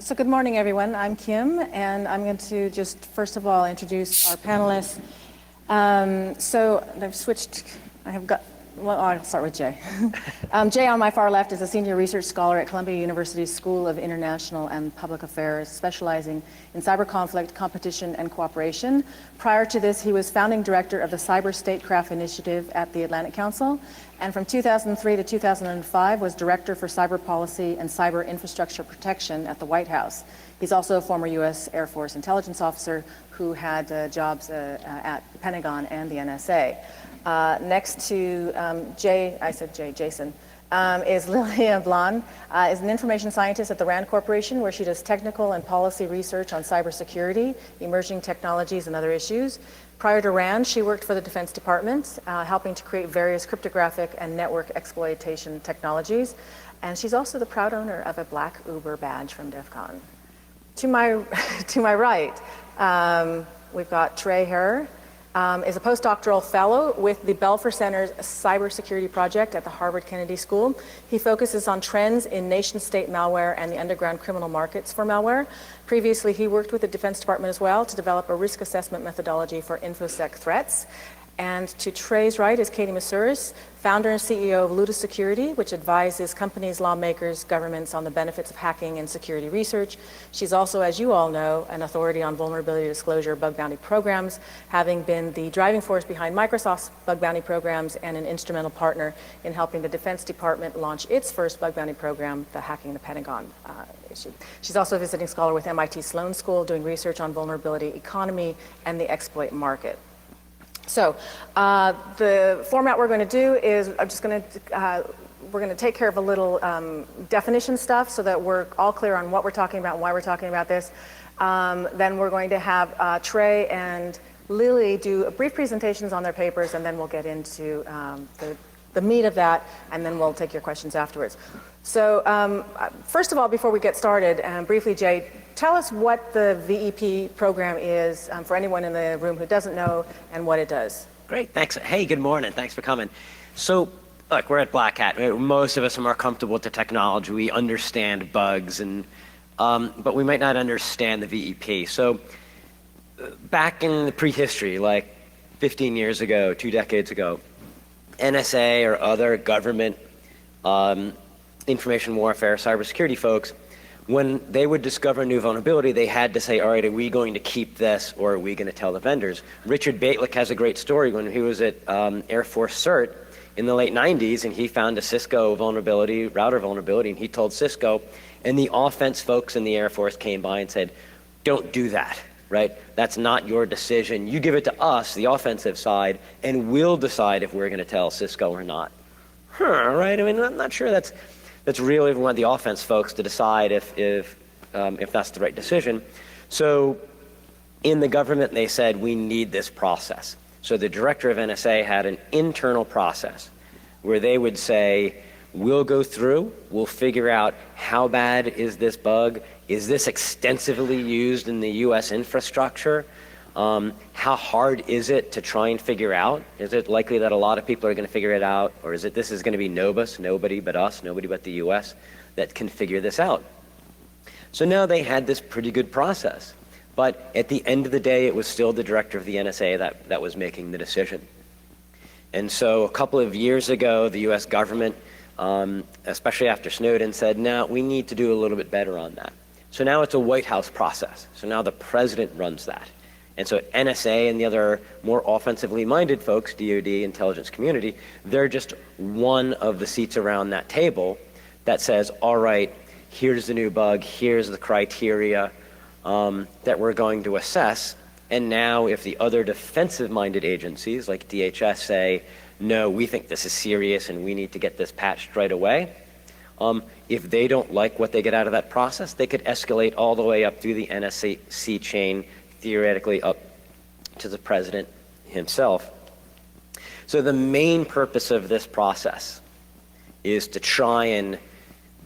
So good morning, everyone. I'm Kim, and I'm going to just first of all introduce our panelists. So I've switched. I have got. Well, I'll start with Jay. Jay, on my far left, is a senior research scholar at Columbia University's School of International and Public Affairs, specializing in cyber conflict, competition, and cooperation. Prior to this, he was founding director of the Cyber Statecraft Initiative at the Atlantic Council, and from 2003 to 2005 was director for cyber policy and cyber infrastructure protection at the White House. He's also a former U.S. Air Force intelligence officer who had jobs at the Pentagon and the NSA. Next to Jason, is Lilia Blan, is an information scientist at the RAND Corporation, where she does technical and policy research on cybersecurity, emerging technologies, and other issues. Prior to RAND, she worked for the Defense Department, helping to create various cryptographic and network exploitation technologies. And she's also the proud owner of a black Uber badge from DEF CON. To my right, we've got Trey Herrer. Is a postdoctoral fellow with the Belfer Center's Cybersecurity Project at the Harvard Kennedy School. He focuses on trends in nation-state malware and the underground criminal markets for malware. Previously, he worked with the Defense Department as well to develop a risk assessment methodology for InfoSec threats. And to Trey's right is Katie Masuris, founder and CEO of Luda Security, which advises companies, lawmakers, governments on the benefits of hacking and security research. She's also, as you all know, an authority on vulnerability disclosure bug bounty programs, having been the driving force behind Microsoft's bug bounty programs and an instrumental partner in helping the Defense Department launch its first bug bounty program, the Hacking the Pentagon issue. She's also a visiting scholar with MIT Sloan School, doing research on vulnerability economy and the exploit market. So the format we're going to do is we're going to take care of a little definition stuff so that we're all clear on what we're talking about and why we're talking about this. Then we're going to have Trey and Lily do brief presentations on their papers, and then we'll get into the meat of that, and then we'll take your questions afterwards. So first of all, before we get started, briefly, Jay, tell us what the VEP program is for anyone in the room who doesn't know and what it does. Great, thanks. Hey, good morning. Thanks for coming. So, look, we're at Black Hat. Most of us are more comfortable with the technology. We understand bugs, but we might not understand the VEP. So, back in the prehistory, like 15 years ago, 2 decades ago, NSA or other government information warfare, cybersecurity folks, when they would discover a new vulnerability, they had to say, all right, are we going to keep this or are we going to tell the vendors? Richard Baitlick has a great story when he was at Air Force CERT in the late 90s, and he found a Cisco vulnerability, router vulnerability, and he told Cisco, and the offense folks in the Air Force came by and said, don't do that, right? That's not your decision. You give it to us, the offensive side, and we'll decide if we're going to tell Cisco or not. Right? I mean, I'm not sure that's really want the offense folks to decide if that's the right decision. So in the government, they said, we need this process. So the director of NSA had an internal process where they would say, we'll go through, we'll figure out how bad is this bug, is this extensively used in the US infrastructure? How hard is it to try and figure out? Is it likely that a lot of people are going to figure it out? Or is it this is going to be nobody but us, nobody but the US that can figure this out? So now they had this pretty good process. But at the end of the day, it was still the director of the NSA that was making the decision. And so a couple of years ago, the US government, especially after Snowden, said, no, we need to do a little bit better on that. So now it's a White House process. So now the president runs that. And so NSA and the other more offensively minded folks, DoD, intelligence community, they're just one of the seats around that table that says, all right, here's the new bug, here's the criteria that we're going to assess. And now if the other defensive minded agencies like DHS say, no, we think this is serious and we need to get this patched right away, if they don't like what they get out of that process, they could escalate all the way up through the NSC chain, theoretically up to the president himself. So the main purpose of this process is to try and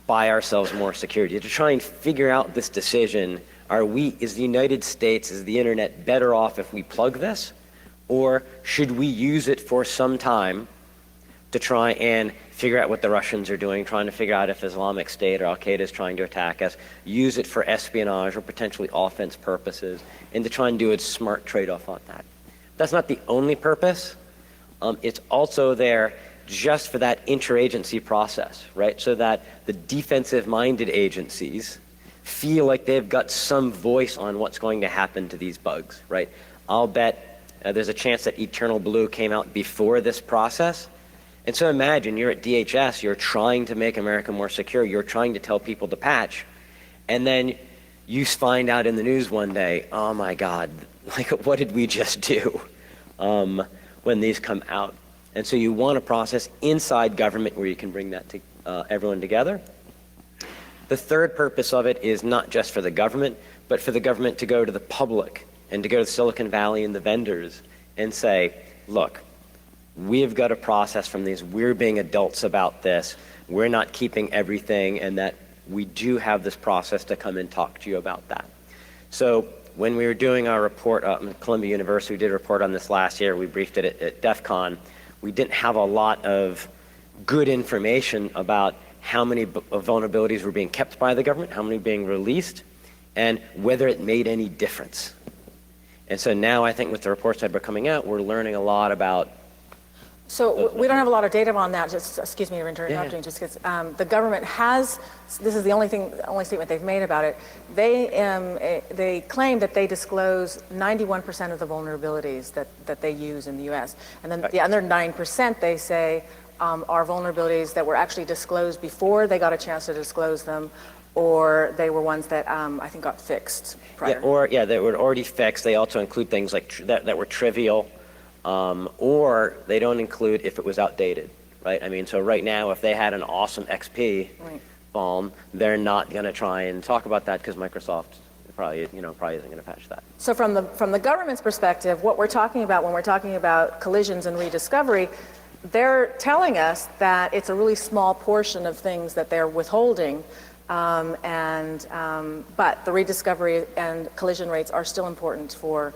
buy ourselves more security, to try and figure out this decision. Is the United States, is the internet better off if we plug this? Or should we use it for some time to try and figure out what the Russians are doing, trying to figure out if Islamic State or Al-Qaeda is trying to attack us, use it for espionage or potentially offense purposes, and to try and do a smart trade-off on that. That's not the only purpose. It's also there just for that interagency process, right? So that the defensive-minded agencies feel like they've got some voice on what's going to happen to these bugs, right? I'll bet there's a chance that Eternal Blue came out before this process. And so imagine you're at DHS, you're trying to make America more secure, you're trying to tell people to patch, and then you find out in the news one day, oh my God, like what did we just do when these come out? And so you want a process inside government where you can bring that to everyone together. The third purpose of it is not just for the government, but for the government to go to the public and to go to Silicon Valley and the vendors and say, look, we've got a process from these, we're being adults about this, we're not keeping everything, and that we do have this process to come and talk to you about that. So when we were doing our report at Columbia University, we did a report on this last year, we briefed it at DEF CON, we didn't have a lot of good information about how many vulnerabilities were being kept by the government, how many being released, and whether it made any difference. And so now I think with the reports that are coming out, we're learning a lot about. So we don't have a lot of data on that, just, excuse me for interrupting, just because the government has, this is the only statement they've made about it, they claim that they disclose 91% of the vulnerabilities that they use in the US. And then the other 9% they say are vulnerabilities that were actually disclosed before they got a chance to disclose them, or they were ones that I think got fixed prior. They were already fixed. They also include things like that were trivial. Or they don't include if it was outdated, right? I mean, so right now, if they had an awesome XP vuln, they're not going to try and talk about that because Microsoft probably isn't going to patch that. So from the government's perspective, what we're talking about when we're talking about collisions and rediscovery, they're telling us that it's a really small portion of things that they're withholding, but the rediscovery and collision rates are still important for.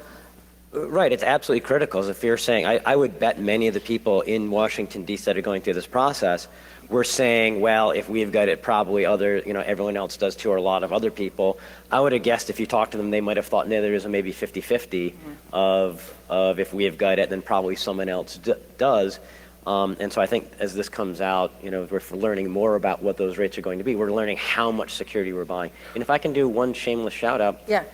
Right, it's absolutely critical. As if you're saying, I would bet many of the people in Washington, D.C. that are going through this process were saying, well, if we've got it, probably everyone else does too, or a lot of other people. I would have guessed if you talked to them, they might have thought, no, there is a maybe 50-50 of if we have got it, then probably someone else does. And so I think as this comes out, we're learning more about what those rates are going to be. We're learning how much security we're buying. And if I can do one shameless shout out. Yeah.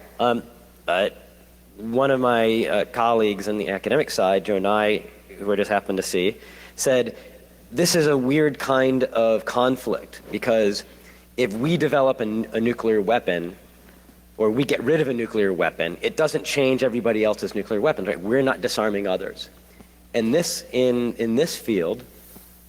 One of my colleagues on the academic side, Joe Nye, who I just happened to see, said, this is a weird kind of conflict because if we develop a nuclear weapon or we get rid of a nuclear weapon, it doesn't change everybody else's nuclear weapons, right? We're not disarming others. And this, in this field,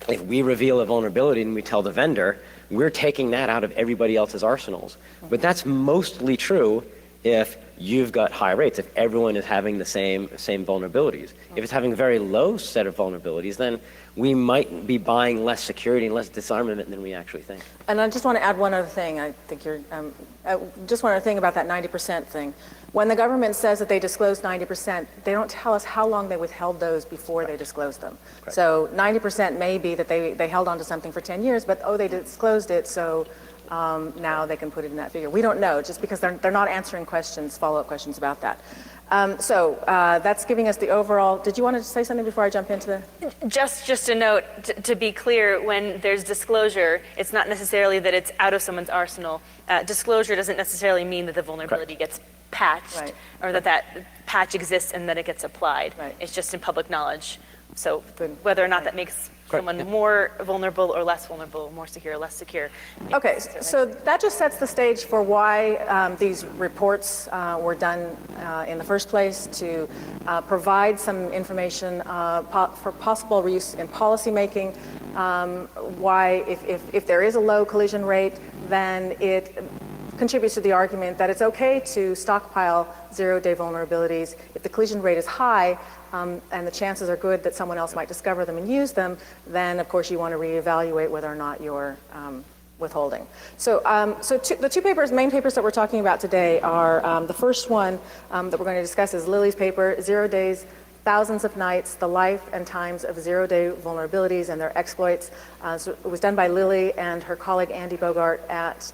if we reveal a vulnerability and we tell the vendor, we're taking that out of everybody else's arsenals. But that's mostly true if you've got high rates, if everyone is having the same vulnerabilities. If it's having a very low set of vulnerabilities, then we might be buying less security and less disarmament than we actually think. And I just want to add one other thing. I think just one other thing about that 90% thing. When the government says that they disclose 90%, they don't tell us how long they withheld those before they disclosed them. Right. So 90% may be that they held on to something for 10 years, but they disclosed it, so now they can put it in that figure. We don't know, just because they're not answering questions, follow-up questions about that. So that's giving us the overall. Did you want to say something before I jump into the? Just a note, to be clear, when there's disclosure, it's not necessarily that it's out of someone's arsenal. Disclosure doesn't necessarily mean that the vulnerability gets patched, or that patch exists and that it gets applied. Right. It's just in public knowledge. So whether or not that makes someone more vulnerable or less vulnerable, more secure or less secure. Okay, so that just sets the stage for why these reports were done in the first place, to provide some information for possible use in policymaking, why if there is a low collision rate, then it contributes to the argument that it's okay to stockpile zero-day vulnerabilities. If the collision rate is high, and the chances are good that someone else might discover them and use them, then of course you want to reevaluate whether or not you're withholding. So, the two main papers that we're talking about today are the first one that we're going to discuss is Lily's paper, 0 Days thousands of nights, the life and times of zero-day vulnerabilities and their exploits. So it was done by Lily and her colleague Andy Bogart at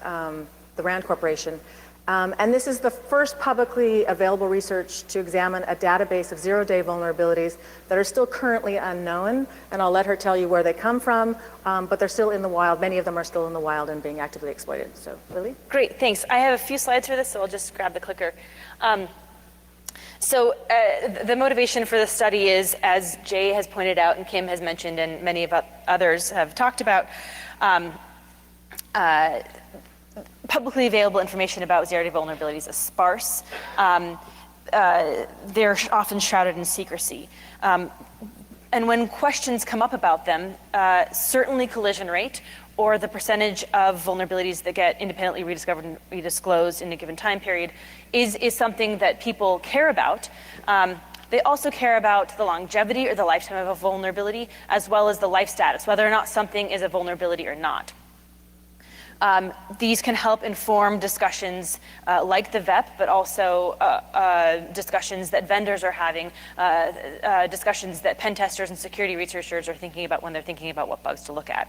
the RAND Corporation. And this is the first publicly available research to examine a database of zero-day vulnerabilities that are still currently unknown, and I'll let her tell you where they come from, but they're still in the wild. Many of them are still in the wild and being actively exploited. So, Lily? Great, thanks. I have a few slides for this, so I'll just grab the clicker. So the motivation for the study is, as Jay has pointed out and Kim has mentioned and many of others have talked about, publicly available information about zero-day vulnerabilities is sparse. They're often shrouded in secrecy. And when questions come up about them, certainly collision rate or the percentage of vulnerabilities that get independently rediscovered and redisclosed in a given time period is something that people care about. They also care about the longevity or the lifetime of a vulnerability, as well as the life status, whether or not something is a vulnerability or not. These can help inform discussions like the VEP, but also discussions that vendors are having, discussions that pen testers and security researchers are thinking about when they're thinking about what bugs to look at.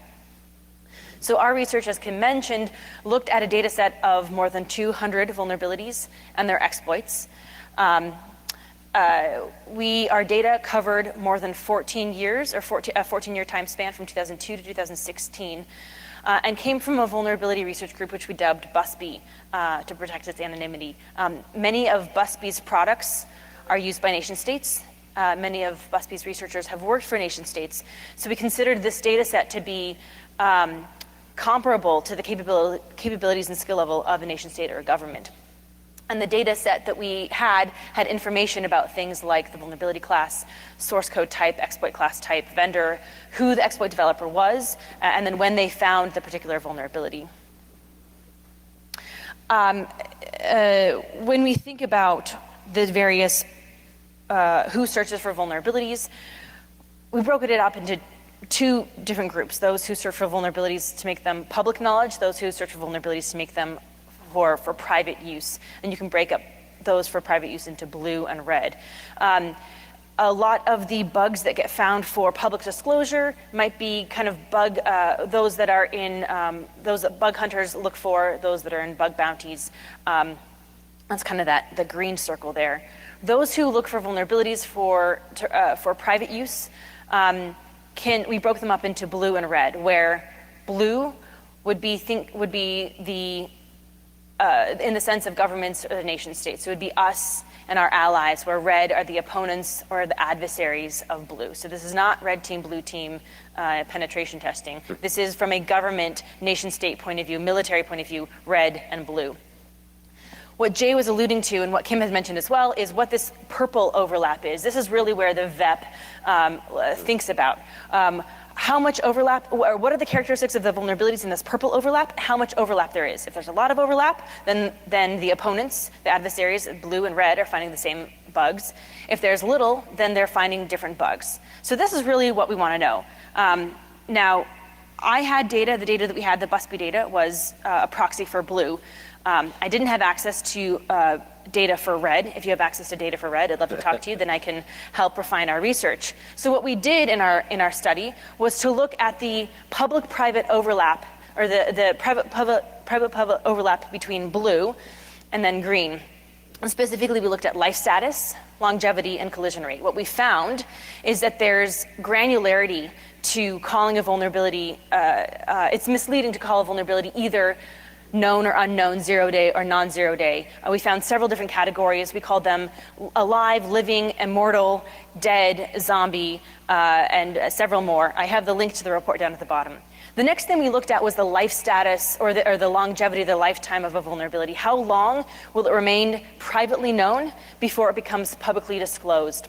So our research, as Kim mentioned, looked at a data set of more than 200 vulnerabilities and their exploits. Our data covered more than 14 years, or a 14-year time span from 2002 to 2016. And came from a vulnerability research group which we dubbed BUSBY to protect its anonymity. Many of BUSBY's products are used by nation states. Many of BUSBY's researchers have worked for nation states. So we considered this data set to be comparable to the capabilities and skill level of a nation state or a government. And the data set that we had information about things like the vulnerability class, source code type, exploit class type, vendor, who the exploit developer was, and then when they found the particular vulnerability. When we think about the various who searches for vulnerabilities, we broke it up into two different groups: those who search for vulnerabilities to make them public knowledge, those who search for vulnerabilities to make them for private use. And you can break up those for private use into blue and red. A lot of the bugs that get found for public disclosure might be kind of those that are in, those that bug hunters look for, those that are in bug bounties. That's kind of the green circle there. Those who look for vulnerabilities for private use, we broke them up into blue and red, where blue would be the in the sense of governments or the nation states. So it would be us and our allies, where red are the opponents or the adversaries of blue. So this is not red team, blue team penetration testing. This is from a government, nation state point of view, military point of view, red and blue. What Jay was alluding to, and what Kim has mentioned as well, is what this purple overlap is. This is really where the VEP thinks about. How much overlap, or what are the characteristics of the vulnerabilities in this purple overlap, how much overlap there is. If there's a lot of overlap, then the opponents, the adversaries, blue and red, are finding the same bugs. If there's little, then they're finding different bugs. So this is really what we want to know. Now, I had data, the data that we had, the BUSBY data, was a proxy for blue. I didn't have access to data for red. If you have access to data for red, I'd love to talk to you, then I can help refine our research. So what we did in our study was to look at the public-private overlap, or the private-public overlap between blue and then green. And specifically, we looked at life status, longevity, and collision rate. What we found is that there's granularity to calling a vulnerability. It's misleading to call a vulnerability either known or unknown, zero-day or non-zero-day. We found several different categories. We called them alive, living, immortal, dead, zombie, and several more. I have the link to the report down at the bottom. The next thing we looked at was the life status, or the longevity, the lifetime of a vulnerability. How long will it remain privately known before it becomes publicly disclosed?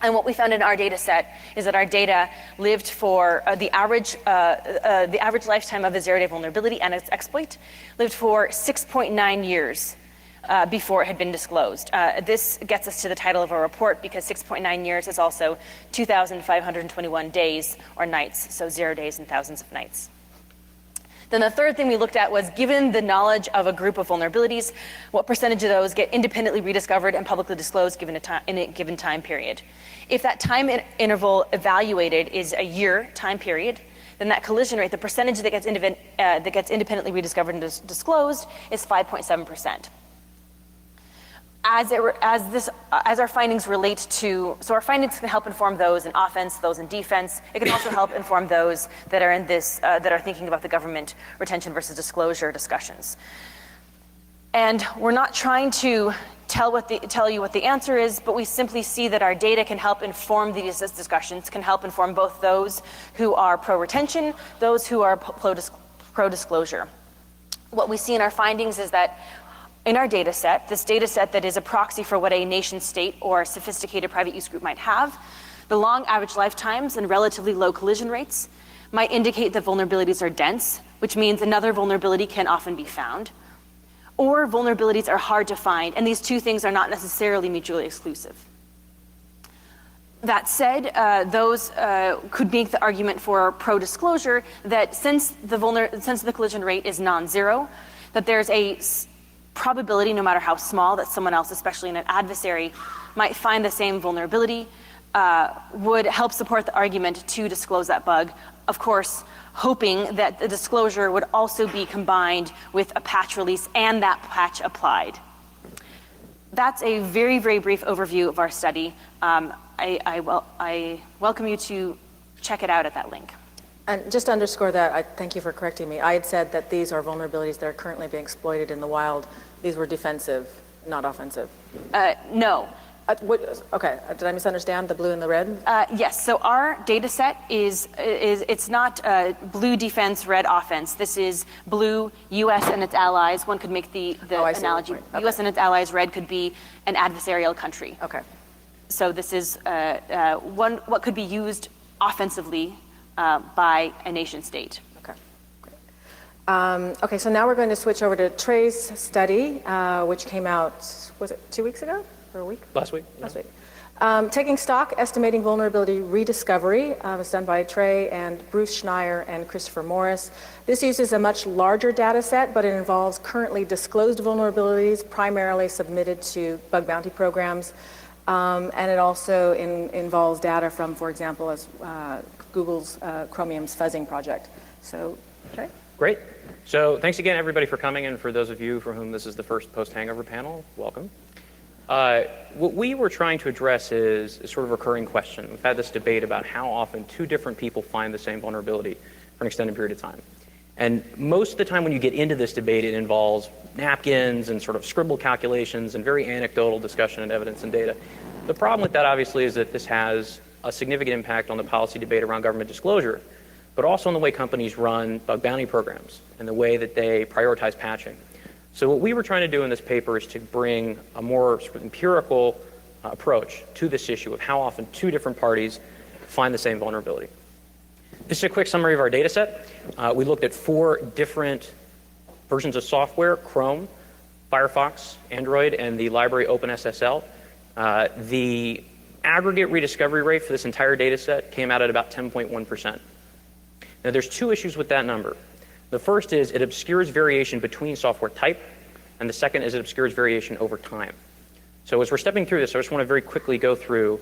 And what we found in our data set is that our data lived for the average lifetime of a zero-day vulnerability and its exploit lived for 6.9 years before it had been disclosed. This gets us to the title of our report, because 6.9 years is also 2,521 days or nights, so 0 days and thousands of nights. Then the third thing we looked at was, given the knowledge of a group of vulnerabilities, what percentage of those get independently rediscovered and publicly disclosed in a given time period. If that time interval evaluated is a year time period, then that collision rate, the percentage that gets independently rediscovered and disclosed, is 5.7%. As our findings relate to, so our findings can help inform those in offense, those in defense. It can also help inform those that are in this, that are thinking about the government retention versus disclosure discussions. And we're not trying to tell you what the answer is, but we simply see that our data can help inform these discussions, can help inform both those who are pro-retention, those who are pro-disclosure. What we see in our findings is that in our data set, this data set that is a proxy for what a nation state or sophisticated private use group might have, the long average lifetimes and relatively low collision rates might indicate that vulnerabilities are dense, which means another vulnerability can often be found, or vulnerabilities are hard to find, and these two things are not necessarily mutually exclusive. That said, those could make the argument for pro-disclosure that since the collision rate is non-zero, that there's a probability, no matter how small, that someone else, especially an adversary, might find the same vulnerability, would help support the argument to disclose that bug. Of course, hoping that the disclosure would also be combined with a patch release and that patch applied. That's a very, very brief overview of our study. I welcome you to check it out at that link. And just to underscore that, thank you for correcting me. I had said that these are vulnerabilities that are currently being exploited in the wild. These were defensive, not offensive. No. Okay, did I misunderstand the blue and the red? Yes, so our data set it's not blue defense, red offense. This is blue, US and its allies. One could make the analogy. Okay. US and its allies, red could be an adversarial country. Okay. So this is what could be used offensively by a nation state. Okay. Okay, so now we're going to switch over to Trey's study, which came out, was it 2 weeks ago? Or a week? Last week. Last week. Taking Stock, Estimating Vulnerability Rediscovery. It's done by Trey and Bruce Schneier and Christopher Morris. This uses a much larger data set, but it involves currently disclosed vulnerabilities, primarily submitted to bug bounty programs. And it also involves data from, for example, as Google's Chromium's fuzzing project. So, Trey? Great. So thanks again, everybody, for coming. And for those of you for whom this is the first post-hangover panel, welcome. What we were trying to address is a sort of recurring question. We've had this debate about how often two different people find the same vulnerability for an extended period of time. And most of the time when you get into this debate, it involves napkins and sort of scribbled calculations and very anecdotal discussion and evidence and data. The problem with that, obviously, is that this has a significant impact on the policy debate around government disclosure, but also on the way companies run bug bounty programs and the way that they prioritize patching. So what we were trying to do in this paper is to bring a more sort of empirical approach to this issue of how often two different parties find the same vulnerability. This is a quick summary of our data set. We looked at 4 different versions of software: Chrome, Firefox, Android, and the library OpenSSL. The aggregate rediscovery rate for this entire data set came out at about 10.1%. Now there's 2 issues with that number. The first is it obscures variation between software type, and the second is it obscures variation over time. So as we're stepping through this, I just want to very quickly go through,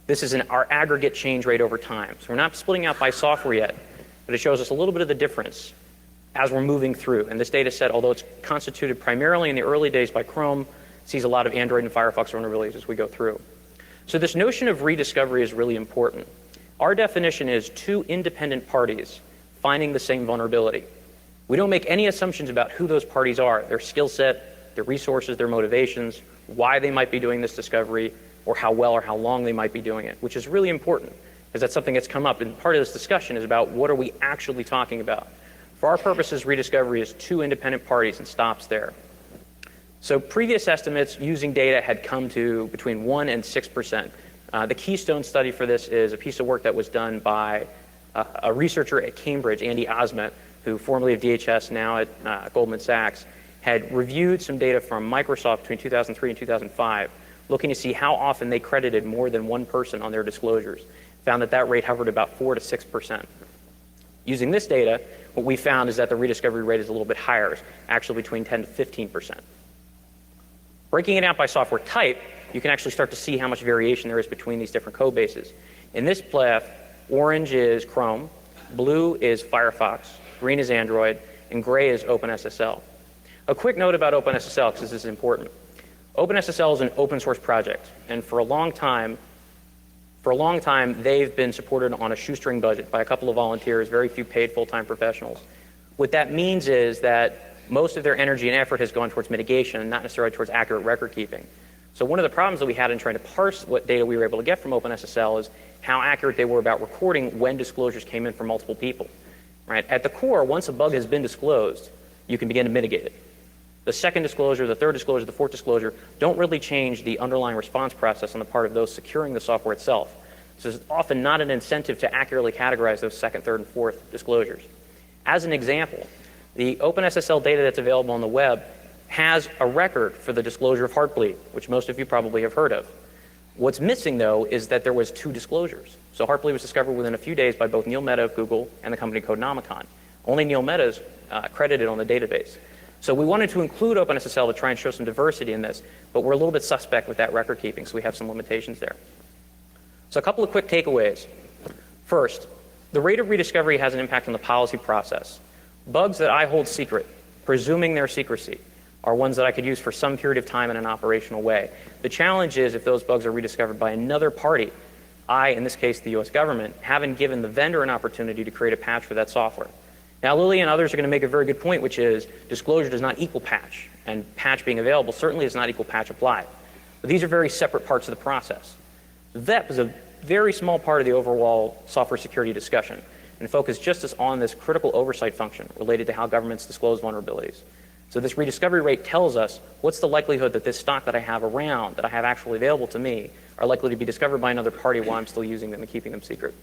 this is our aggregate change rate over time. So we're not splitting out by software yet, but it shows us a little bit of the difference as we're moving through. And this data set, although it's constituted primarily in the early days by Chrome, sees a lot of Android and Firefox vulnerabilities as we go through. So this notion of rediscovery is really important. Our definition is 2 independent parties finding the same vulnerability. We don't make any assumptions about who those parties are, their skill set, their resources, their motivations, why they might be doing this discovery, or how well or how long they might be doing it, which is really important, because that's something that's come up. And part of this discussion is about what are we actually talking about. For our purposes, rediscovery is 2 independent parties and stops there. So previous estimates using data had come to between 1 and 6%. The keystone study for this is a piece of work that was done by a researcher at Cambridge, Andy Osment, who formerly of DHS, now at Goldman Sachs, had reviewed some data from Microsoft between 2003 and 2005, looking to see how often they credited more than one person on their disclosures. Found that that rate hovered about 4 to 6%. Using this data, what we found is that the rediscovery rate is a little bit higher, actually between 10 to 15%. Breaking it out by software type, you can actually start to see how much variation there is between these different code bases. In this plot, orange is Chrome, blue is Firefox, green is Android, and gray is OpenSSL. A quick note about OpenSSL, because this is important. OpenSSL is an open source project, and for a long time, they've been supported on a shoestring budget by a couple of volunteers, very few paid full-time professionals. What that means is that most of their energy and effort has gone towards mitigation and not necessarily towards accurate record keeping. So one of the problems that we had in trying to parse what data we were able to get from OpenSSL is how accurate they were about recording when disclosures came in from multiple people. Right? At the core, once a bug has been disclosed, you can begin to mitigate it. The second disclosure, the third disclosure, the fourth disclosure don't really change the underlying response process on the part of those securing the software itself. So there's often not an incentive to accurately categorize those second, third, and fourth disclosures. As an example, the OpenSSL data that's available on the web has a record for the disclosure of Heartbleed, which most of you probably have heard of. What's missing, though, is that there was 2 disclosures. So Heartbleed was discovered within a few days by both Neil Mehta of Google and the company Codenomicon. Only Neil Mehta is credited on the database. So we wanted to include OpenSSL to try and show some diversity in this, but we're a little bit suspect with that record keeping, so we have some limitations there. So a couple of quick takeaways. First, the rate of rediscovery has an impact on the policy process. Bugs that I hold secret, presuming their secrecy, are ones that I could use for some period of time in an operational way. The challenge is if those bugs are rediscovered by another party, I, in this case the US government, haven't given the vendor an opportunity to create a patch for that software. Now Lily and others are going to make a very good point, which is disclosure does not equal patch, and patch being available certainly does not equal patch applied. But these are very separate parts of the process. VEP is a very small part of the overall software security discussion and focus just on this critical oversight function related to how governments disclose vulnerabilities. So this rediscovery rate tells us what's the likelihood that this stock that I have around, that I have actually available to me, are likely to be discovered by another party while I'm still using them and keeping them secret.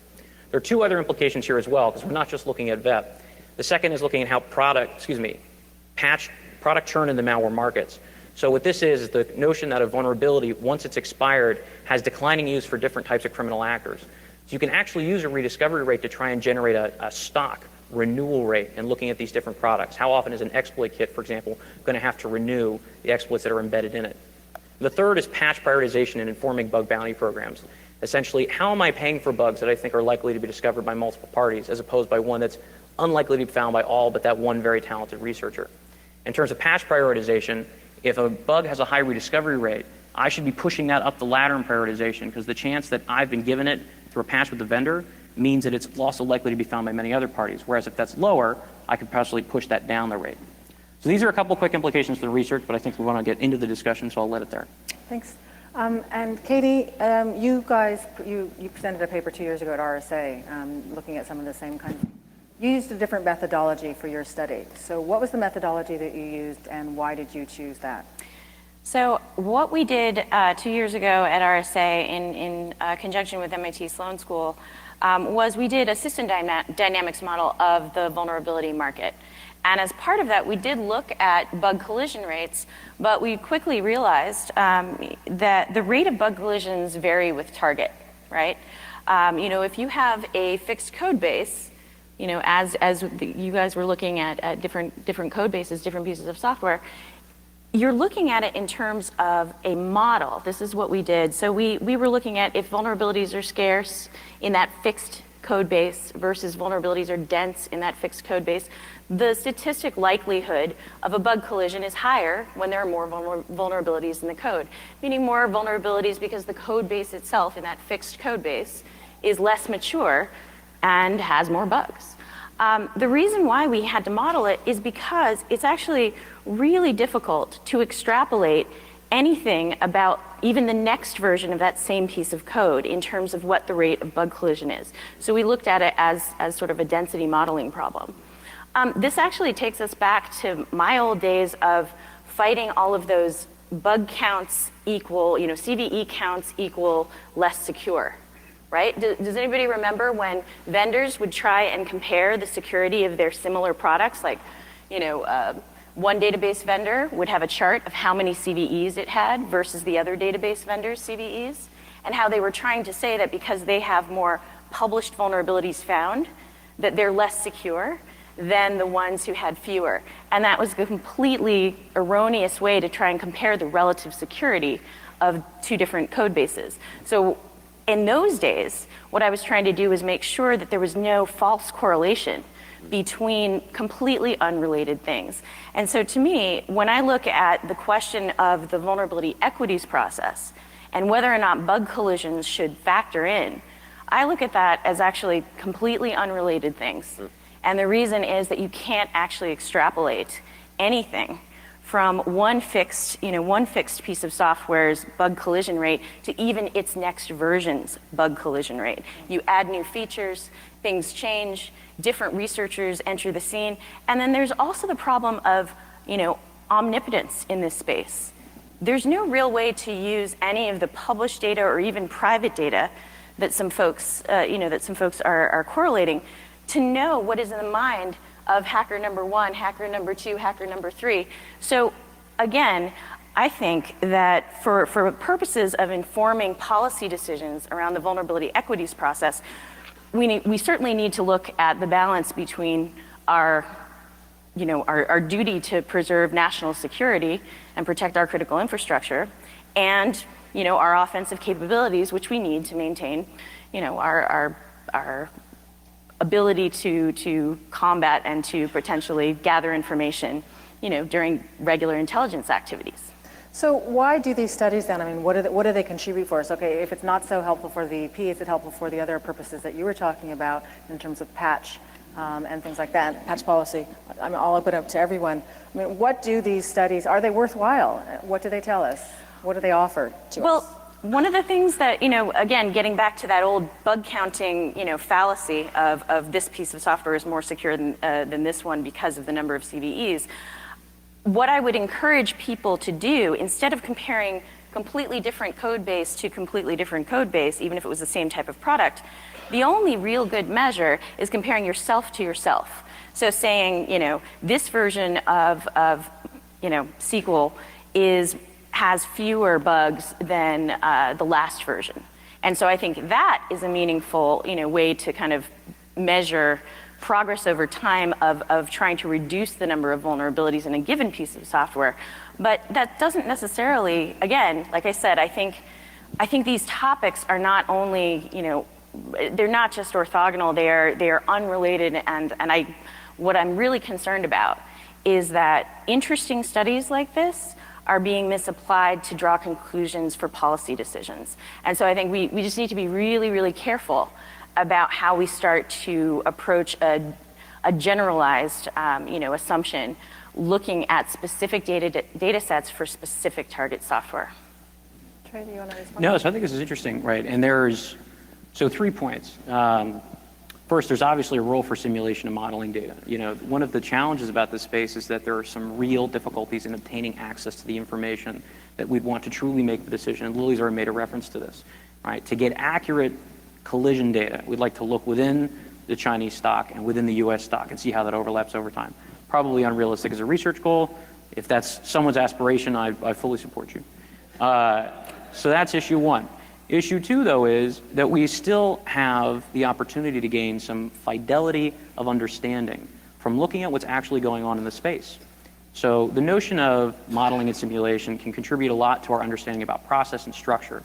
There are 2 other implications here as well, because we're not just looking at VEP. The second is looking at how product churn in the malware markets. So what this is the notion that a vulnerability, once it's expired, has declining use for different types of criminal actors. So you can actually use a rediscovery rate to try and generate a stock renewal rate in looking at these different products. How often is an exploit kit, for example, going to have to renew the exploits that are embedded in it? The third is patch prioritization and informing bug bounty programs. Essentially, how am I paying for bugs that I think are likely to be discovered by multiple parties as opposed by one that's unlikely to be found by all but that one very talented researcher? In terms of patch prioritization, if a bug has a high rediscovery rate, I should be pushing that up the ladder in prioritization because the chance that I've been given it through a patch with the vendor means that it's also likely to be found by many other parties. Whereas if that's lower, I could possibly push that down the rate. So these are a couple of quick implications for the research, but I think we want to get into the discussion, so I'll let it there. Thanks. And Katie, you guys, you presented a paper 2 years ago at RSA looking at some of the same kinds. You used a different methodology for your study. So what was the methodology that you used and why did you choose that? So what we did 2 years ago at RSA in conjunction with MIT Sloan School was we did a system dynamics model of the vulnerability market. And as part of that, we did look at bug collision rates, but we quickly realized that the rate of bug collisions vary with target, right? If you have a fixed code base, as you guys were looking at different code bases, different pieces of software, you're looking at it in terms of a model. This is what we did. So we were looking at if vulnerabilities are scarce in that fixed code base versus vulnerabilities are dense in that fixed code base, the statistic likelihood of a bug collision is higher when there are more vulnerabilities in the code, meaning more vulnerabilities because the code base itself in that fixed code base is less mature and has more bugs. The reason why we had to model it is because it's actually really difficult to extrapolate anything about even the next version of that same piece of code in terms of what the rate of bug collision is. So we looked at it as sort of a density modeling problem. This actually takes us back to my old days of fighting all of those bug counts equal, CVE counts equal less secure, right? Does anybody remember when vendors would try and compare the security of their similar products? Like, one database vendor would have a chart of how many CVEs it had versus the other database vendor's CVEs, and how they were trying to say that because they have more published vulnerabilities found, that they're less secure than the ones who had fewer. And that was a completely erroneous way to try and compare the relative security of two different code bases. So in those days, what I was trying to do was make sure that there was no false correlation between completely unrelated things. And so to me, when I look at the question of the vulnerability equities process and whether or not bug collisions should factor in, I look at that as actually completely unrelated things. And the reason is that you can't actually extrapolate anything from one fixed piece of software's bug collision rate to even its next version's bug collision rate. You add new features, things change, different researchers enter the scene, and then there's also the problem of, omnipotence in this space. There's no real way to use any of the published data or even private data that some folks, are correlating to know what is in the mind of hacker number 1, hacker number 2, hacker number 3. So again, I think that for purposes of informing policy decisions around the vulnerability equities process, we certainly need to look at the balance between our duty to preserve national security and protect our critical infrastructure and, our offensive capabilities, which we need to maintain, our ability to combat and to potentially gather information, during regular intelligence activities. So why do these studies then? I mean, what do they contribute for us? Okay, if it's not so helpful for the EP, is it helpful for the other purposes that you were talking about in terms of patch and things like that, patch policy? I mean, I'll open up to everyone. I mean, what do these studies, are they worthwhile? What do they tell us? What do they offer to us? Well, one of the things that, again, getting back to that old bug counting, fallacy of this piece of software is more secure than this one because of the number of CVEs, what I would encourage people to do, instead of comparing completely different code base to completely different code base, even if it was the same type of product, the only real good measure is comparing yourself to yourself. So saying, this version of SQL has fewer bugs than the last version. And so I think that is a meaningful, way to kind of measure progress over time of trying to reduce the number of vulnerabilities in a given piece of software. But that doesn't necessarily, again, like I said, I think these topics are not only, they're not just orthogonal, they are unrelated, and what I'm really concerned about is that interesting studies like this are being misapplied to draw conclusions for policy decisions. And so I think we just need to be really, really careful about how we start to approach a generalized assumption looking at specific data sets for specific target software. Trey, do you want to respond? No, so I think this is interesting, right? And there's 3 points. First, there's obviously a role for simulation and modeling data. One of the challenges about this space is that there are some real difficulties in obtaining access to the information that we'd want to truly make the decision. And Lily's already made a reference to this, right? To get accurate collision data, we'd like to look within the Chinese stock and within the US stock and see how that overlaps over time. Probably unrealistic as a research goal. If that's someone's aspiration, I fully support you. So that's issue 1. Issue 2, though, is that we still have the opportunity to gain some fidelity of understanding from looking at what's actually going on in the space. So the notion of modeling and simulation can contribute a lot to our understanding about process and structure,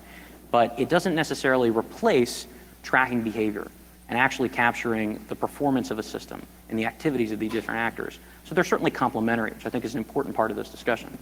but it doesn't necessarily replace tracking behavior and actually capturing the performance of a system and the activities of the different actors. So they're certainly complementary, which I think is an important part of this discussion.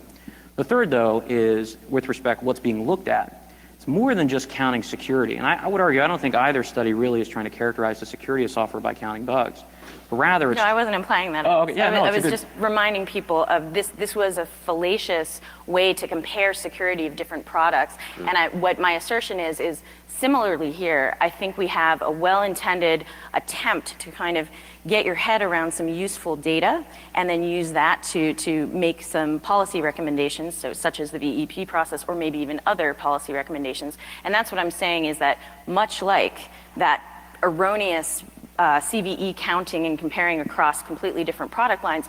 The third, though, is with respect to what's being looked at. It's more than just counting security. And I would argue, I don't think either study really is trying to characterize the security of software by counting bugs. But rather, it's... No, I wasn't implying that. Oh, okay. Yeah, I was just reminding people of this was a fallacious way to compare security of different products. And what my assertion is similarly here, I think we have a well-intended attempt to kind of get your head around some useful data and then use that to make some policy recommendations, so such as the VEP process or maybe even other policy recommendations. And that's what I'm saying is that much like that erroneous CVE counting and comparing across completely different product lines,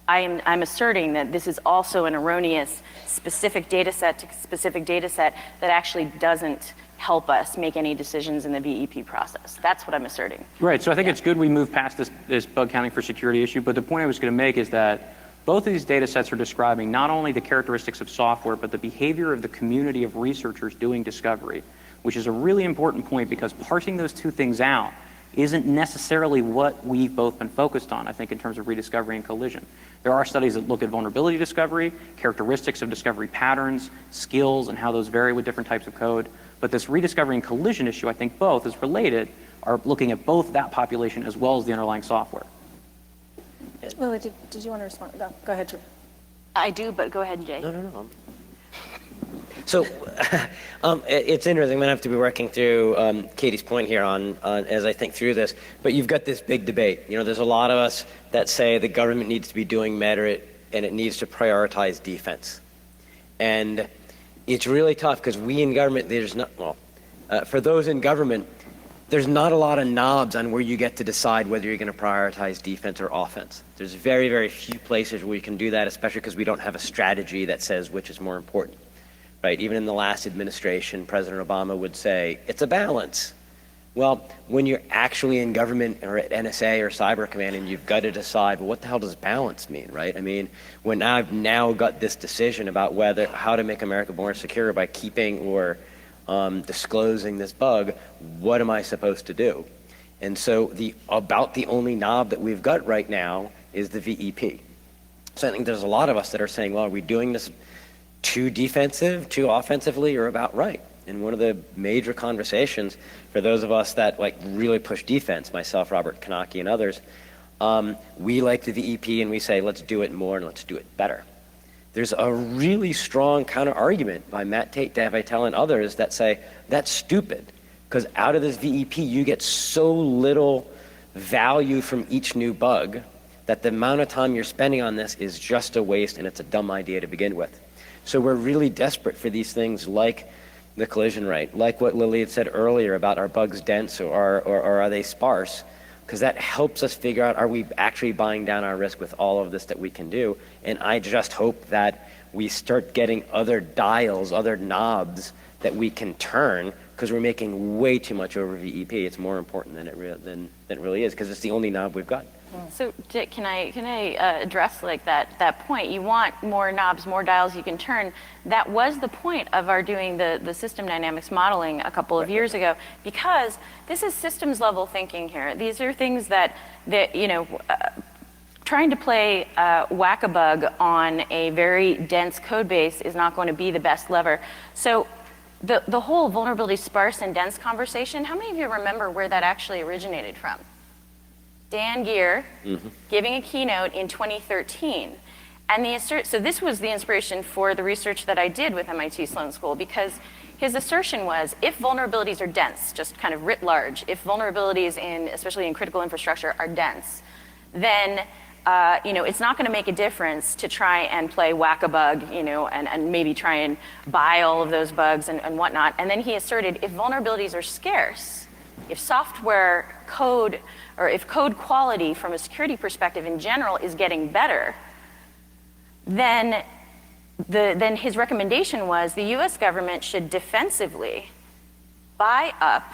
I'm asserting that this is also an erroneous specific data set to specific data set that actually doesn't help us make any decisions in the VEP process. That's what I'm asserting. Right. So I think it's good we move past this bug counting for security issue. But the point I was going to make is that both of these data sets are describing not only the characteristics of software, but the behavior of the community of researchers doing discovery, which is a really important point because parsing those two things out isn't necessarily what we've both been focused on, I think, in terms of rediscovery and collision. There are studies that look at vulnerability discovery, characteristics of discovery patterns, skills, and how those vary with different types of code. But this rediscovery and collision issue, I think both is related, are looking at both that population as well as the underlying software. Lily, did you want to respond? Go ahead, Drew. I do, but go ahead, Jay. No. So it's interesting. I'm going to have to be working through Katie's point here on as I think through this. But you've got this big debate. You know, there's a lot of us that say the government needs to be doing merit and it needs to prioritize defense. And it's really tough because we in government, for those in government, there's not a lot of knobs on where you get to decide whether you're going to prioritize defense or offense. There's very, very few places where you can do that, especially because we don't have a strategy that says which is more important. Right? Even in the last administration, President Obama would say, it's a balance. Well, when you're actually in government or at NSA or Cyber Command and you've got to decide, well, what the hell does balance mean, right? I mean, when I've now got this decision about how to make America more secure by keeping or disclosing this bug, what am I supposed to do? And so about the only knob that we've got right now is the VEP. So I think there's a lot of us that are saying, well, are we doing this too defensive, too offensively, or about right? And one of the major conversations for those of us that like really push defense, myself, Robert Kanaki, and others, we like the VEP and we say, let's do it more and let's do it better. There's a really strong counter argument by Matt Tate, Dave Vitale, and others that say that's stupid because out of this VEP you get so little value from each new bug that the amount of time you're spending on this is just a waste and it's a dumb idea to begin with. So we're really desperate for these things like the collision rate, like what Lily had said earlier about are bugs dense or are they sparse, because that helps us figure out are we actually buying down our risk with all of this that we can do. And I just hope that we start getting other dials, other knobs that we can turn because we're making way too much over VEP. It's more important than it really is because it's the only knob we've got. So Dick, can I address like that point? You want more knobs, more dials you can turn. That was the point of our doing the system dynamics modeling a couple of years ago, because this is systems level thinking here. These are things that trying to play whack-a-bug on a very dense code base is not going to be the best lever. So the whole vulnerability sparse and dense conversation, how many of you remember where that actually originated from? Dan Geer giving a keynote in 2013. And so this was the inspiration for the research that I did with MIT Sloan School, because his assertion was if vulnerabilities are dense, just kind of writ large, if vulnerabilities especially in critical infrastructure are dense, then it's not going to make a difference to try and play whack-a-bug, and maybe try and buy all of those bugs and whatnot. And then he asserted if vulnerabilities are scarce, if software code or if code quality from a security perspective in general is getting better, then his recommendation was the US government should defensively buy up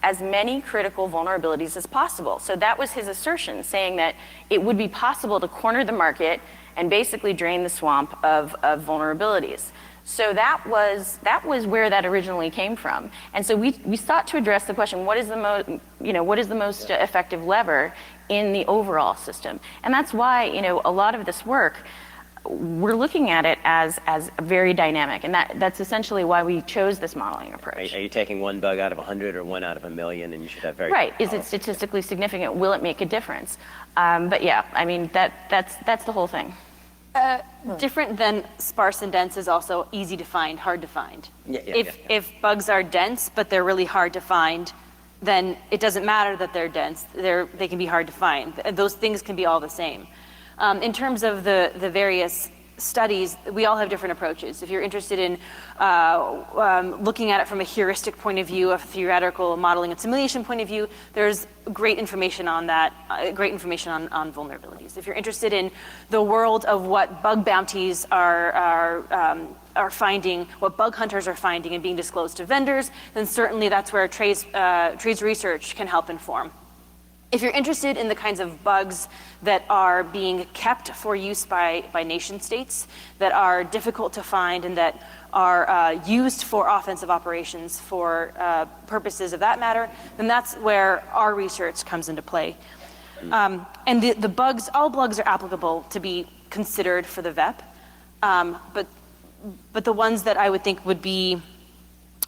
as many critical vulnerabilities as possible. So that was his assertion, saying that it would be possible to corner the market and basically drain the swamp of vulnerabilities. So that was where that originally came from. And so we sought to address the question, what is the most effective lever in the overall system? And that's why, a lot of this work, we're looking at it as very dynamic, and that's essentially why we chose this modeling approach. Are you taking one bug out of 100 or one out of 1,000,000, and you should have very right? Is it statistically significant? Will it make a difference? But yeah, I mean that's the whole thing. Different than sparse and dense is also easy to find, hard to find. If bugs are dense but they're really hard to find, then it doesn't matter that they're dense. They can be hard to find. Those things can be all the same. In terms of the various studies, we all have different approaches. If you're interested in looking at it from a heuristic point of view, a theoretical modeling and simulation point of view, there's great information on that, great information on vulnerabilities. If you're interested in the world of what bug bounties are are finding, what bug hunters are finding and being disclosed to vendors, then certainly that's where trades research can help inform. If you're interested in the kinds of bugs that are being kept for use by nation states, that are difficult to find and that are used for offensive operations for purposes of that matter, then that's where our research comes into play. And the bugs, all bugs are applicable to be considered for the VEP, but the ones that I would think would be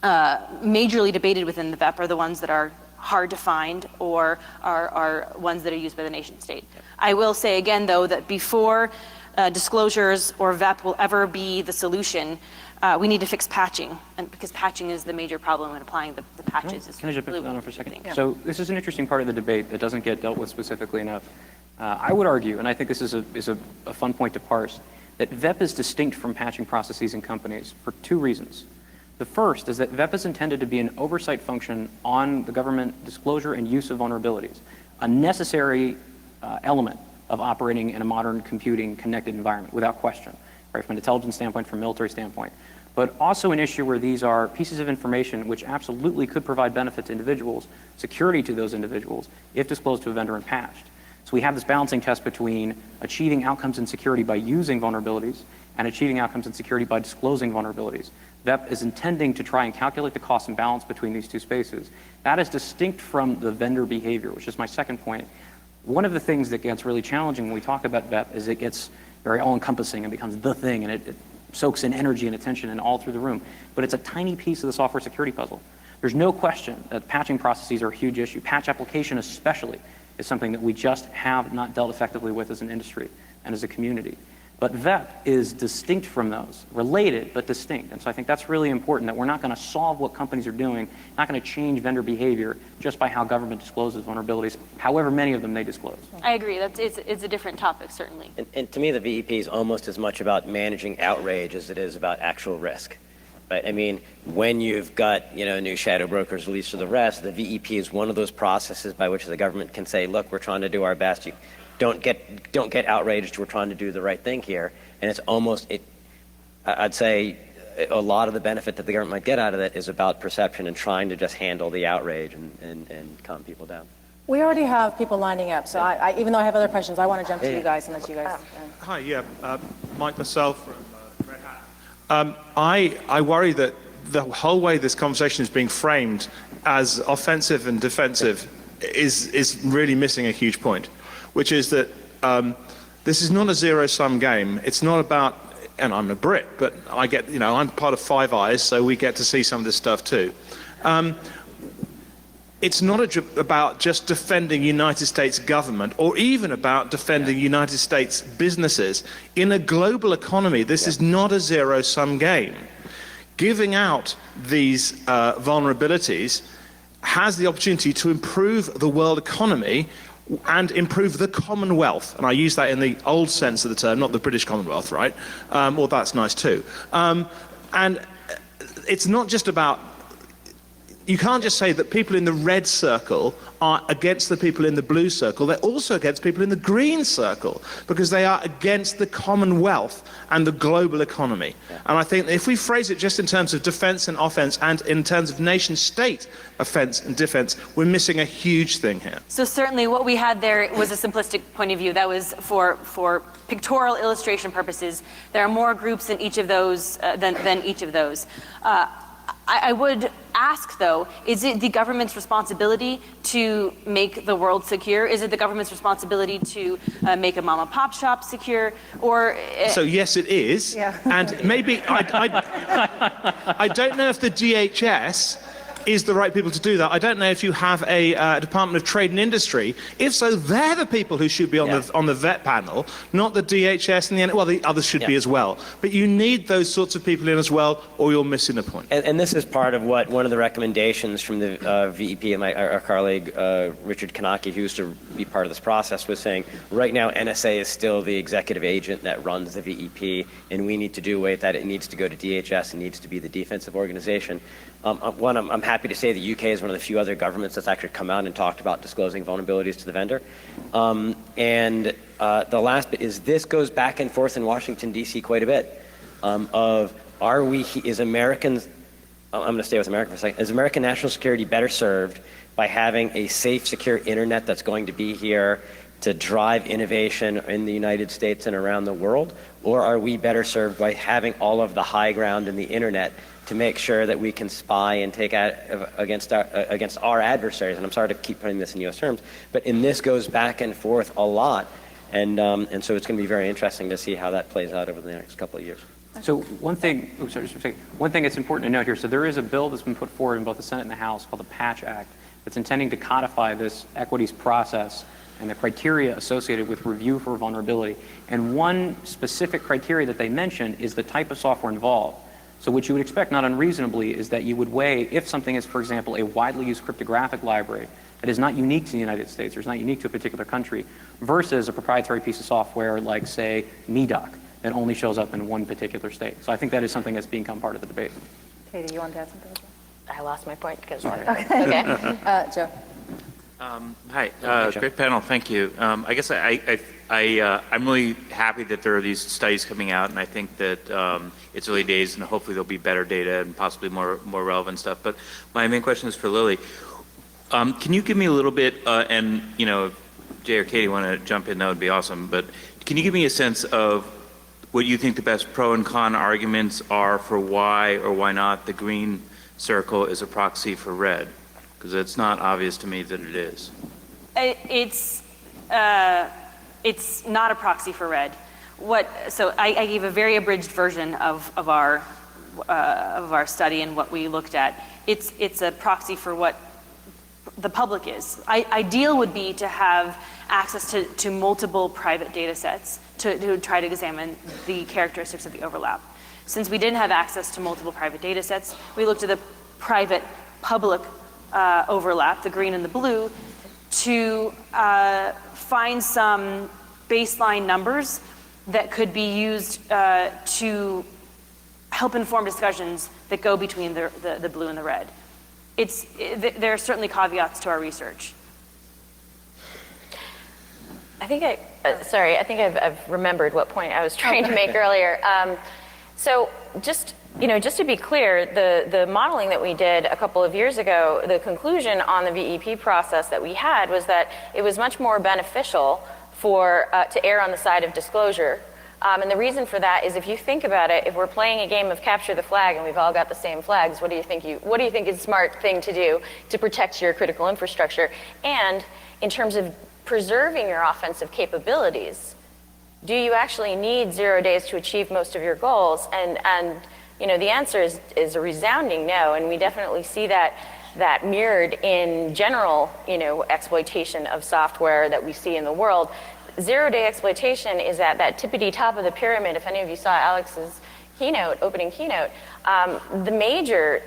majorly debated within the VEP are the ones that are hard to find or are ones that are used by the nation state. I will say again, though, that before disclosures or VEP will ever be the solution, we need to fix patching, and because patching is the major problem in applying the patches. Can I jump in on that for a second? Yeah. So this is an interesting part of the debate that doesn't get dealt with specifically enough. I would argue, and I think this is a fun point to parse, that VEP is distinct from patching processes in companies for two reasons. The first is that VEP is intended to be an oversight function on the government disclosure and use of vulnerabilities, a necessary element of operating in a modern computing connected environment, without question, right, from an intelligence standpoint, from a military standpoint. But also an issue where these are pieces of information which absolutely could provide benefit to individuals, security to those individuals, if disclosed to a vendor and patched. So we have this balancing test between achieving outcomes in security by using vulnerabilities and achieving outcomes in security by disclosing vulnerabilities. VEP is intending to try and calculate the cost and balance between these two spaces. That is distinct from the vendor behavior, which is my second point. One of the things that gets really challenging when we talk about VEP is it gets very all-encompassing and becomes the thing, and it soaks in energy and attention and all through the room. But it's a tiny piece of the software security puzzle. There's no question that patching processes are a huge issue. Patch application especially is something that we just have not dealt effectively with as an industry and as a community. But VEP is distinct from those, related but distinct. And so I think that's really important, that we're not going to solve what companies are doing, not going to change vendor behavior just by how government discloses vulnerabilities, however many of them they disclose. I agree. It's a different topic, certainly. And to me, the VEP is almost as much about managing outrage as it is about actual risk. Right? I mean, when you've got, new shadow brokers released to the rest, the VEP is one of those processes by which the government can say, look, we're trying to do our best. You don't get outraged. We're trying to do the right thing here. And it's almost, I'd say a lot of the benefit that the government might get out of it is about perception and trying to just handle the outrage and calm people down. We already have people lining up, so I even though I have other questions, I want to jump to you guys and let you guys. Hi, yeah, Mike myself from Red Hat. I worry that the whole way this conversation is being framed as offensive and defensive is really missing a huge point, which is that this is not a zero-sum game. It's not about, and I'm a Brit, but I get, I'm part of Five Eyes, so we get to see some of this stuff too. It's not about just defending United States government or even about defending United States businesses. In a global economy, this is not a zero-sum game. Giving out these vulnerabilities has the opportunity to improve the world economy and improve the Commonwealth. And I use that in the old sense of the term, not the British Commonwealth, right? Well, that's nice too. And it's not just about, you can't just say that people in the red circle are against the people in the blue circle. They're also against people in the green circle because they are against the Commonwealth and the global economy. Yeah. And I think if we phrase it just in terms of defense and offense and in terms of nation state offense and defense, we're missing a huge thing here. So certainly what we had there was a simplistic point of view. That was for pictorial illustration purposes. There are more groups in each of those than each of those. I would ask, though, is it the government's responsibility to make the world secure? Is it the government's responsibility to make a mom-and-pop shop secure? Or so yes, it is. Yeah. And maybe I don't know if the DHS is the right people to do that. I don't know if you have a Department of Trade and Industry. If so, they're the people who should be on the VET panel, not the DHS and the others should be as well. But you need those sorts of people in as well, or you're missing the point. And this is part of what one of the recommendations from the VEP and our colleague Richard Kanaki, who used to be part of this process, was saying right now NSA is still the executive agent that runs the VEP, and we need to do away with that. It needs to go to DHS. It needs to be the defensive organization. I'm happy to say the UK is one of the few other governments that's actually come out and talked about disclosing vulnerabilities to the vendor. And the last bit is this goes back and forth in Washington, D.C. quite a bit of is Americans, I'm going to stay with America for a second, is American national security better served by having a safe, secure internet that's going to be here to drive innovation in the United States and around the world? Or are we better served by having all of the high ground in the internet to make sure that we can spy and take out against our adversaries? And I'm sorry to keep putting this in U.S. terms, but this goes back and forth a lot. And so it's going to be very interesting to see how that plays out over the next couple of years. So one thing, one thing that's important to note here, so there is a bill that's been put forward in both the Senate and the House called the Patch Act that's intending to codify this equities process and the criteria associated with review for vulnerability. And one specific criteria that they mention is the type of software involved. So what you would expect, not unreasonably, is that you would weigh if something is, for example, a widely used cryptographic library that is not unique to the United States or is not unique to a particular country versus a proprietary piece of software like, say, MEDOC that only shows up in one particular state. So I think that is something that's become part of the debate. Katie, you want to add something? I lost my point because. Okay. Joe. Hi, great panel, thank you. I guess I'm really happy that there are these studies coming out, and I think that it's early days, and hopefully there'll be better data and possibly more relevant stuff. But my main question is for Lily. Can you give me a little bit, and if Jay or Katie want to jump in, that would be awesome. But can you give me a sense of what you think the best pro and con arguments are for why or why not the green circle is a proxy for red? Because it's not obvious to me that it is. It's not a proxy for red. So I gave a very abridged version of our study and what we looked at. It's a proxy for what the public is. Ideal would be to have access to multiple private data sets to try to examine the characteristics of the overlap. Since we didn't have access to multiple private data sets, we looked at the private-public overlap, the green and the blue, to find some baseline numbers that could be used to help inform discussions that go between the blue and the red. There are certainly caveats to our research. I think I've remembered what point I was trying to make earlier. So just to be clear, the modeling that we did a couple of years ago, the conclusion on the VEP process that we had was that it was much more beneficial to err on the side of disclosure. And the reason for that is if you think about it, if we're playing a game of capture the flag and we've all got the same flags, what do you think is a smart thing to do to protect your critical infrastructure? And in terms of preserving your offensive capabilities, do you actually need 0 days to achieve most of your goals? And the answer is a resounding no, and we definitely see that mirrored in general, exploitation of software that we see in the world. 0-day exploitation is at that tippity top of the pyramid. If any of you saw Alex's opening keynote, the major,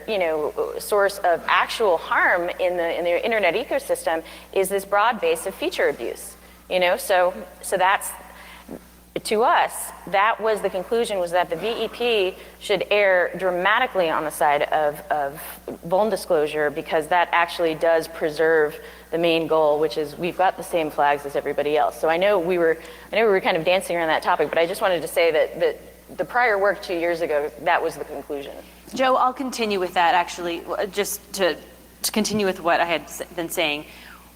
source of actual harm in the internet ecosystem is this broad base of feature abuse. So that's, to us, that was the conclusion, was that the VEP should err dramatically on the side of vuln disclosure, because that actually does preserve the main goal, which is we've got the same flags as everybody else. So I know we were kind of dancing around that topic, but I just wanted to say that the prior work 2 years ago, that was the conclusion. Joe, I'll continue with that actually, just to continue with what I had been saying.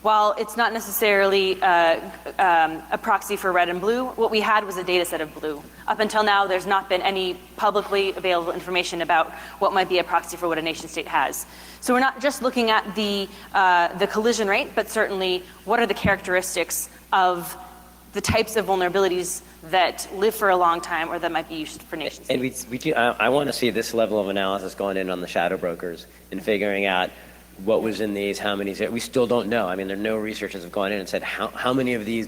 While it's not necessarily a proxy for red and blue, what we had was a data set of blue. Up until now, there's not been any publicly available information about what might be a proxy for what a nation state has. So we're not just looking at the collision rate, but certainly what are the characteristics of the types of vulnerabilities that live for a long time or that might be used for nation states. And I want to see this level of analysis going in on the shadow brokers and figuring out what was in these, how many. We still don't know. I mean, there are no researchers have gone in and said how many of these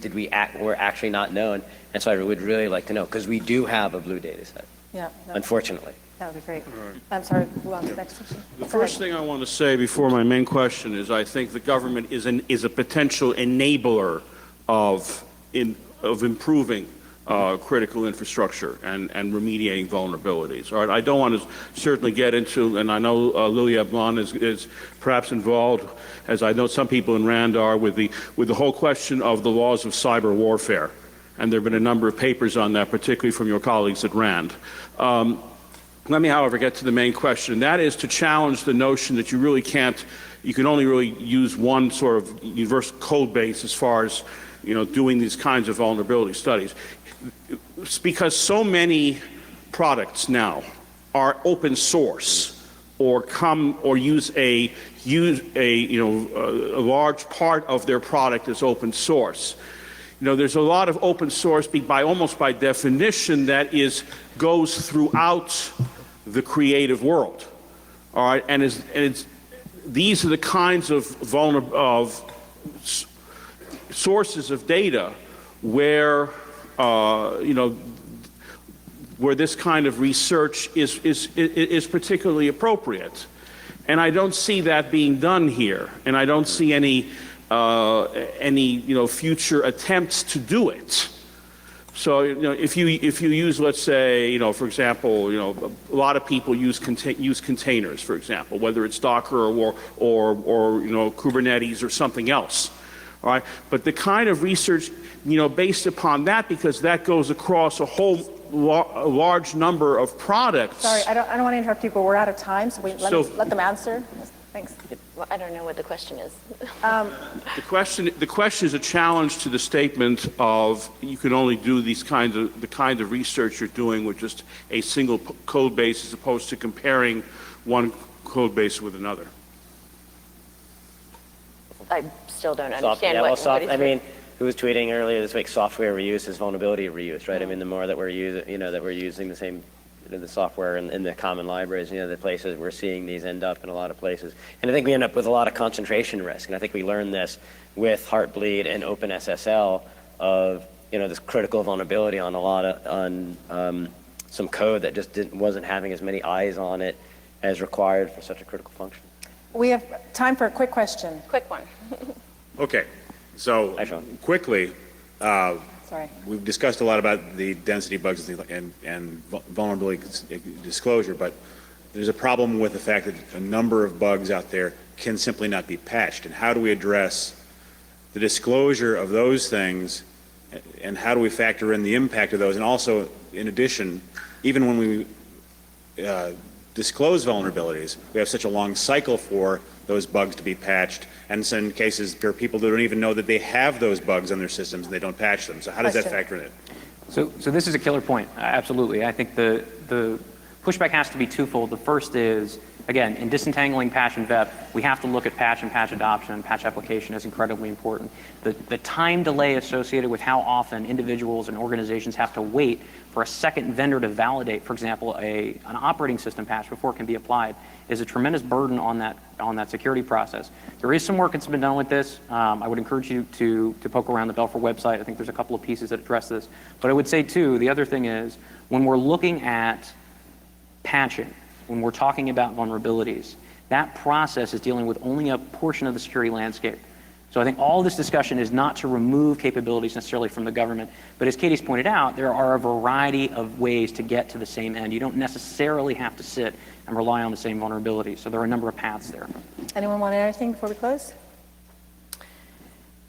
were actually not known. And so I would really like to know, because we do have a blue data set. Yeah. Unfortunately. That would be great. I'm sorry, who else? Next question. The first thing I want to say before my main question is I think the government is a potential enabler of improving critical infrastructure and remediating vulnerabilities. All right, I don't want to certainly get into, and I know Lily Ablon is perhaps involved, as I know some people in RAND are, with the whole question of the laws of cyber warfare. And there have been a number of papers on that, particularly from your colleagues at RAND. Let me, however, get to the main question. That is to challenge the notion that you can only really use one sort of universal code base as far as, doing these kinds of vulnerability studies. It's because so many products now are open source or use a large part of their product as open source. There's a lot of open source almost by definition that goes throughout the creative world. All right, and these are the kinds of sources of data where where this kind of research is particularly appropriate. And I don't see that being done here, and I don't see any future attempts to do it. So if you use, let's say, for example, a lot of people use containers, for example, whether it's Docker or Kubernetes or something else. All right, but the kind of research based upon that, because that goes across a whole large number of products. Sorry, I don't want to interrupt you, but we're out of time, so let them answer. Thanks. Well, I don't know what the question is. The question is a challenge to the statement of you can only do the kind of research you're doing with just a single code base as opposed to comparing one code base with another. I still don't understand who was tweeting earlier this week, software reuse is vulnerability reuse, right? I mean, the more that we're using the same the software in the common libraries, the places we're seeing these end up in a lot of places. And I think we end up with a lot of concentration risk. And I think we learned this with Heartbleed and OpenSSL of, this critical vulnerability on some code that just wasn't having as many eyes on it as required for such a critical function. We have time for a quick question. Quick one. Okay, so quickly, Sorry. we've discussed a lot about the density bugs and vulnerability disclosure, but there's a problem with the fact that a number of bugs out there can simply not be patched. And how do we address the disclosure of those things, and how do we factor in the impact of those? And also, in addition, even when we disclose vulnerabilities, we have such a long cycle for those bugs to be patched, and in some cases there are people that don't even know that they have those bugs on their systems and they don't patch them. So how does that factor in? So this is a killer point. Absolutely. I think the pushback has to be twofold. The first is, again, in disentangling patch and VEP, we have to look at patch and patch adoption. Patch application is incredibly important. The time delay associated with how often individuals and organizations have to wait for a second vendor to validate, for example, an operating system patch before it can be applied, is a tremendous burden on that security process. There is some work that's been done with this. I would encourage you to poke around the Belfer website. I think there's a couple of pieces that address this. But I would say, too, the other thing is, when we're looking at patching, when we're talking about vulnerabilities, that process is dealing with only a portion of the security landscape. So I think all this discussion is not to remove capabilities necessarily from the government, but as Katie's pointed out, there are a variety of ways to get to the same end. You don't necessarily have to sit and rely on the same vulnerabilities. So there are a number of paths there. Anyone want to add anything before we close?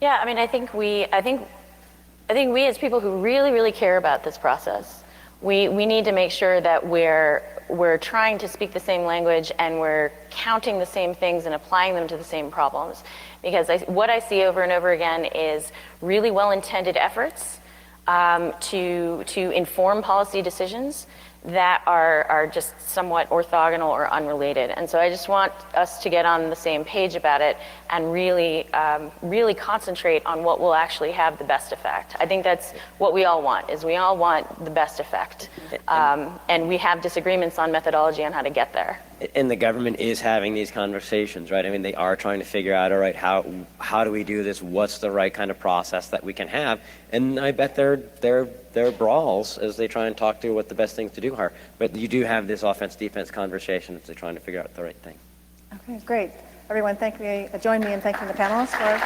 Yeah, I mean, I think we as people who really, really care about this process, we need to make sure that we're trying to speak the same language and we're counting the same things and applying them to the same problems. Because what I see over and over again is really well-intended efforts to inform policy decisions that are just somewhat orthogonal or unrelated. And so I just want us to get on the same page about it and really concentrate on what will actually have the best effect. I think that's what we all want, is we all want the best effect. And we have disagreements on methodology on how to get there. And the government is having these conversations, right? I mean, they are trying to figure out, all right, how do we do this? What's the right kind of process that we can have? And I bet there are brawls as they try and talk through what the best things to do are. But you do have this offense-defense conversation as they're trying to figure out the right thing. Okay, great. Everyone, join me in thanking the panelists for our